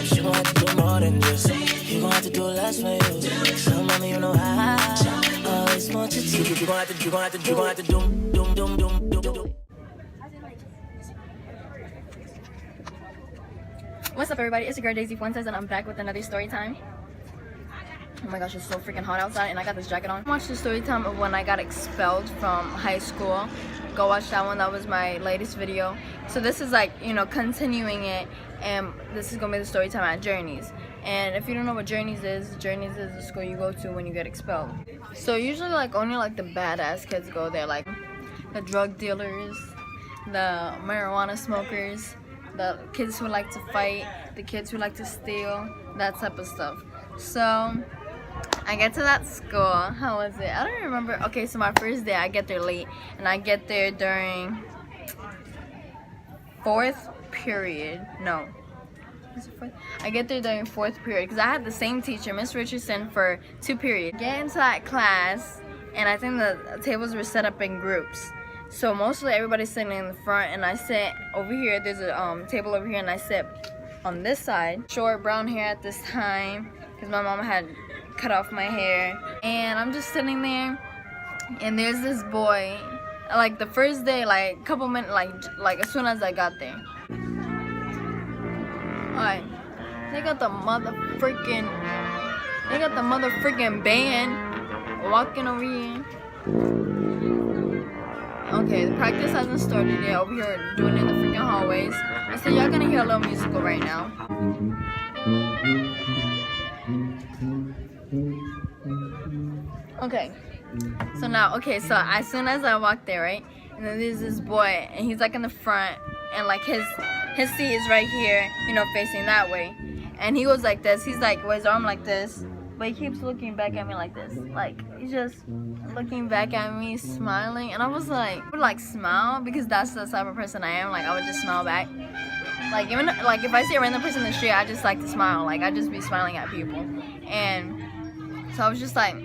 She gon' have to do more than this. You gon' have to do less for you. So mommy, you know I always want you to. You gon' have to do. What's up, everybody? It's your girl Daisy Fuentes, and I'm back with another story time. Oh my gosh, it's so freaking hot outside, and I got this jacket on. Watch the story time of when I got expelled from high school. Go watch that one. That was my latest video. So this is like, you know, continuing it, and this is gonna be the story time at Journeys. And if you don't know what Journeys is the school you go to when you get expelled. So usually like only like the badass kids go there, like the drug dealers, the marijuana smokers, the kids who like to fight, the kids who like to steal, that type of stuff. So I get to that school. How was it? I don't remember. Okay, so my first day I get there late, and I get there during fourth period. No, is it fourth? I get there during fourth period because I had the same teacher, Miss Richardson, for 2 periods. Get into that class, and I think the tables were set up in groups. So mostly everybody's sitting in the front, and I sit over here. There's a table over here, and I sit on this side. Short brown hair at this time because my mom had cut off my hair, and I'm just sitting there, and there's this boy. Like the first day, like a couple minutes, like as soon as I got there. Alright, they got the motherfucking band walking over here. Okay, the practice hasn't started yet. Over here doing it in the freaking hallways. So y'all gonna hear a little musical right now. Okay. So now, okay, so as soon as I walk there, right? And then there's this boy, and he's like in the front, and like his seat is right here, you know, facing that way. And he goes like this. He's like with his arm like this, but he keeps looking back at me like this. Like he's just looking back at me, smiling, and I was like, I would like smile because that's the type of person I am. Like I would just smile back. Like even like if I see a random person in the street, I just like to smile. Like I just be smiling at people. And so I was just like,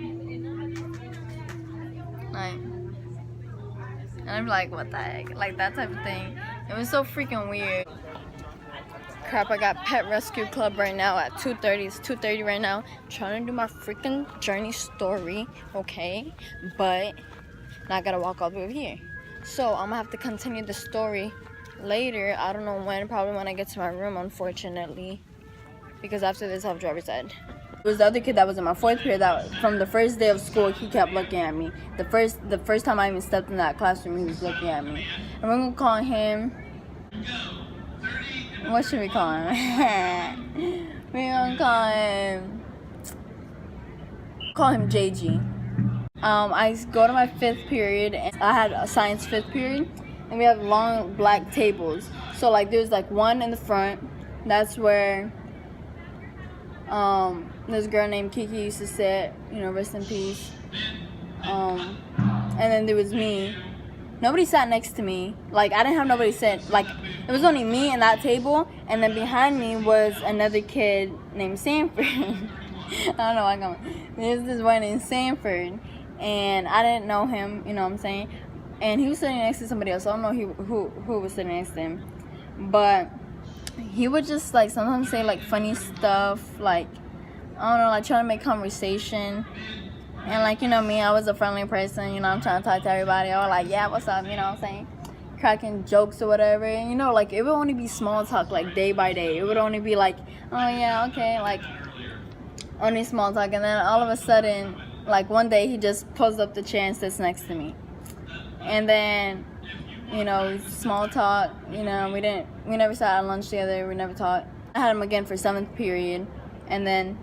and I'm like, what the heck? Like that type of thing. It was so freaking weird. Crap, I got Pet Rescue Club right now at 2:30. It's 2:30 right now. I'm trying to do my freaking journey story, okay? But now I gotta walk all the way over here. So I'm gonna have to continue the story later. I don't know when, probably when I get to my room, unfortunately. Because after this, I have driver's ed. It was the other kid that was in my fourth period that from the first day of school, he kept looking at me. The first time I even stepped in that classroom, he was looking at me. And we're gonna call him, what should we call him? We're gonna call him JG. I go to my 5th period, and I had a science 5th period, and we have long black tables. So like there's like one in the front, that's where this girl named Kiki used to sit, you know, rest in peace. And then there was me. Nobody sat next to me. Like I didn't have nobody sit. Like it was only me and that table, and then behind me was another kid named Sanford. I don't know why I'm going. There's this one named Sanford, and I didn't know him. You know what I'm saying? And he was sitting next to somebody else. So I don't know who was sitting next to him, but he would just like sometimes say like funny stuff, like I don't know, like trying to make conversation. And like, you know me, I was a friendly person, you know, I'm trying to talk to everybody. I was like, yeah, what's up, you know what I'm saying? Cracking jokes or whatever. And you know, like it would only be small talk, like day by day. It would only be like, oh yeah, okay, like only small talk. And then all of a sudden, like one day he just pulls up the chair and sits next to me. And then, you know, small talk, you know, we never sat at lunch together, we never talked. I had him again for 7th period, and then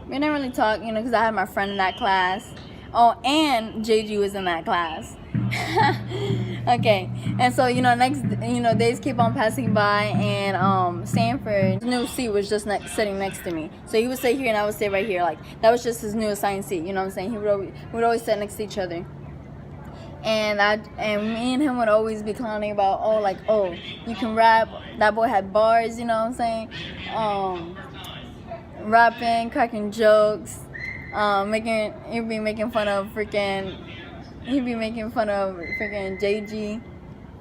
we didn't really talk, you know, because I had my friend in that class. Oh, and JG was in that class. Okay, and so, you know, days keep on passing by, and Sanford's new seat was just sitting next to me. So he would sit here and I would sit right here. Like, that was just his new assigned seat, you know what I'm saying? We would always sit next to each other. And me and him would always be clowning about, oh, you can rap. That boy had bars, you know what I'm saying? Rapping, cracking jokes, he'd be making fun of freaking JG.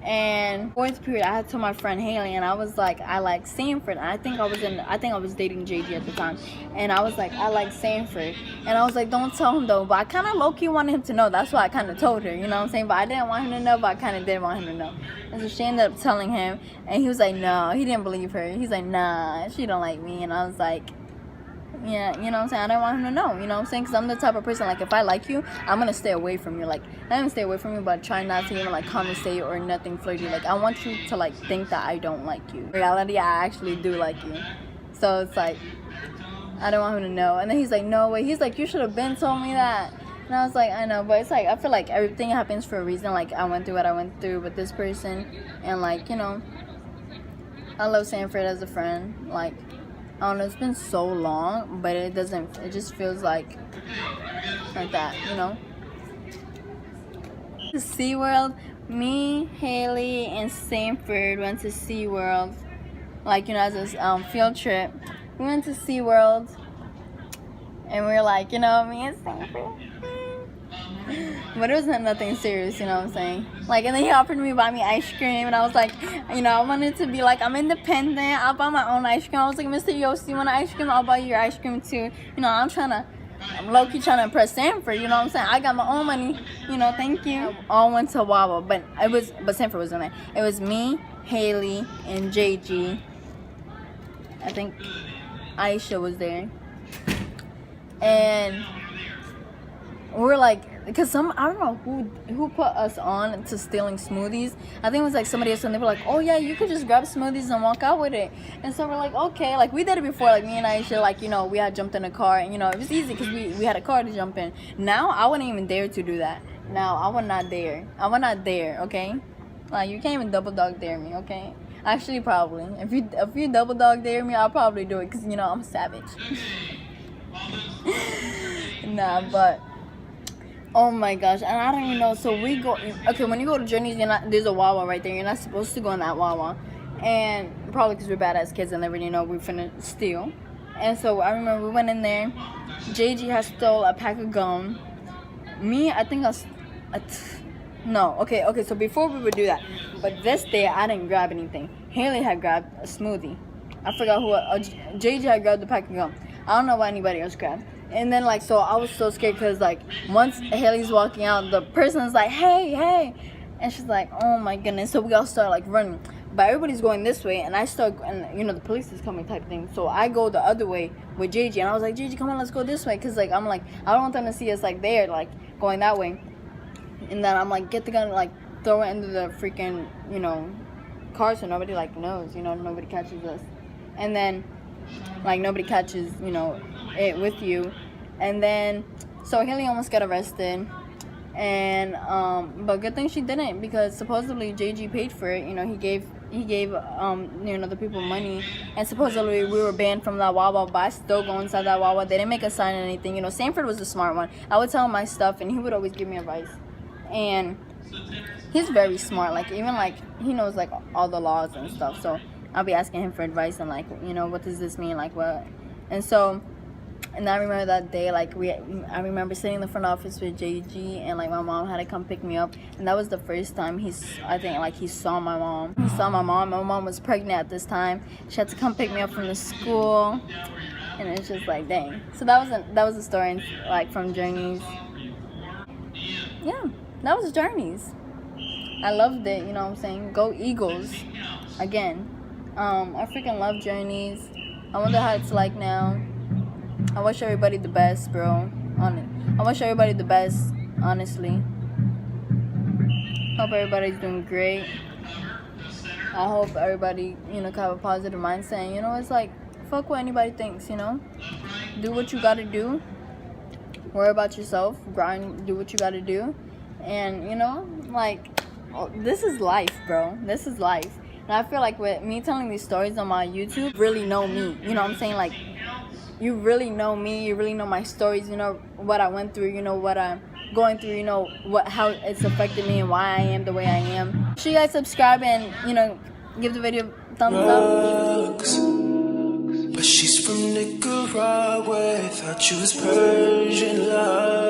And fourth period, I had told my friend Haley, and I was like, I like Sanford. I think I was dating JG at the time, and I was like, I like Sanford, and I was like, don't tell him though. But I kind of low key wanted him to know. That's why I kind of told her, you know what I'm saying? But I didn't want him to know, but I kind of did want him to know. And so she ended up telling him, and he was like, no, he didn't believe her. He's like, nah, she don't like me, and I was like, yeah, you know what I'm saying? I don't want him to know, you know what I'm saying? Because I'm the type of person, like, if I like you, I'm going to stay away from you. Like, not even stay away from you, but try not to even, like, conversate or nothing flirty. Like, I want you to, like, think that I don't like you. In reality, I actually do like you. So it's like, I don't want him to know. And then he's like, no way. He's like, you should have been told me that. And I was like, I know. But it's like, I feel like everything happens for a reason. Like, I went through what I went through with this person. And, like, you know, I love Sanford as a friend. Like, I don't know, it's been so long, but it just feels like that, you know? To SeaWorld, me, Haley, and Sanford went to SeaWorld, like, you know, as a field trip. We went to SeaWorld, and we were like, you know, me and Sanford. But it wasn't nothing serious, you know what I'm saying? Like, and then he offered me to buy me ice cream, and I was like, you know, I wanted to be like, I'm independent, I'll buy my own ice cream. I was like, Mr. Yost, you want an ice cream? I'll buy you your ice cream too. You know, I'm low-key trying to impress Sanford, you know what I'm saying? I got my own money, you know, thank you. All went to Wawa, but Sanford wasn't there. It was me, Haley, and JG. I think Aisha was there. And we're like, because I don't know who put us on to stealing smoothies. I think it was like somebody else, and they were like, oh yeah, you could just grab smoothies and walk out with it. And so we're like, okay, like we did it before, like me and Aisha, like, you know, we had jumped in a car, and you know, it was easy because we had a car to jump in. Now I wouldn't even dare to do that. Now I would not dare, okay? Like, you can't even double dog dare me, okay? Actually, probably if you double dog dare me, I'll probably do it, because you know I'm a savage. Nah, but oh my gosh, and I don't even know. So we go, okay, when you go to Journeys, there's a Wawa right there. You're not supposed to go in that Wawa. And probably because we're badass kids and they already know we're finna steal. And so I remember we went in there. JG has stole a pack of gum. Me, I think no, okay, so before we would do that. But this day, I didn't grab anything. Haley had grabbed a smoothie. I forgot who, JG had grabbed the pack of gum. I don't know what anybody else grabbed. And then, like, so I was so scared because, like, once Haley's walking out, the person's like, hey. And she's like, oh, my goodness. So we all start, like, running. But everybody's going this way, and and, you know, the police is coming type thing. So I go the other way with JG. And I was like, JG, come on, let's go this way. Because, like, I'm like, I don't want them to see us, like, there, like, going that way. And then I'm like, get the gun, like, throw it into the freaking, you know, car so nobody, like, knows. You know, nobody catches us. And then, like, nobody catches, you know, it with you. And then so Haley almost got arrested, and but good thing she didn't, because supposedly JG paid for it. You know, he gave you know, the people money, and supposedly we were banned from that Wawa, but I still go inside that Wawa. They didn't make us sign anything. You know, Sanford was the smart one. I would tell him my stuff, and he would always give me advice. And he's very smart. Like, even like he knows like all the laws and stuff. So I'll be asking him for advice and like, you know, what does this mean? Like what? And so. And I remember that day, like, I remember sitting in the front office with JG, and, like, my mom had to come pick me up. And that was the first time he saw my mom. He saw my mom. My mom was pregnant at this time. She had to come pick me up from the school. And it's just like, dang. So that was a story, like, from Journeys. Yeah, that was Journeys. I loved it, you know what I'm saying? Go Eagles. Again. I freaking love Journeys. I wonder how it's like now. I wish everybody the best, bro. I wish everybody the best, honestly. Hope everybody's doing great. I hope everybody, you know, can have a positive mindset. You know, it's like, fuck what anybody thinks, you know? Do what you gotta do. Worry about yourself. Grind, do what you gotta do. And, you know, like, this is life, bro. This is life. And I feel like with me telling these stories on my YouTube, really know me. You know what I'm saying? Like, you really know me, you really know my stories, you know what I went through, you know what I'm going through, you know how it's affected me and why I am the way I am. Make sure you guys subscribe and, you know, give the video a thumbs up. But she's from Nicaragua, thought you was Persian love.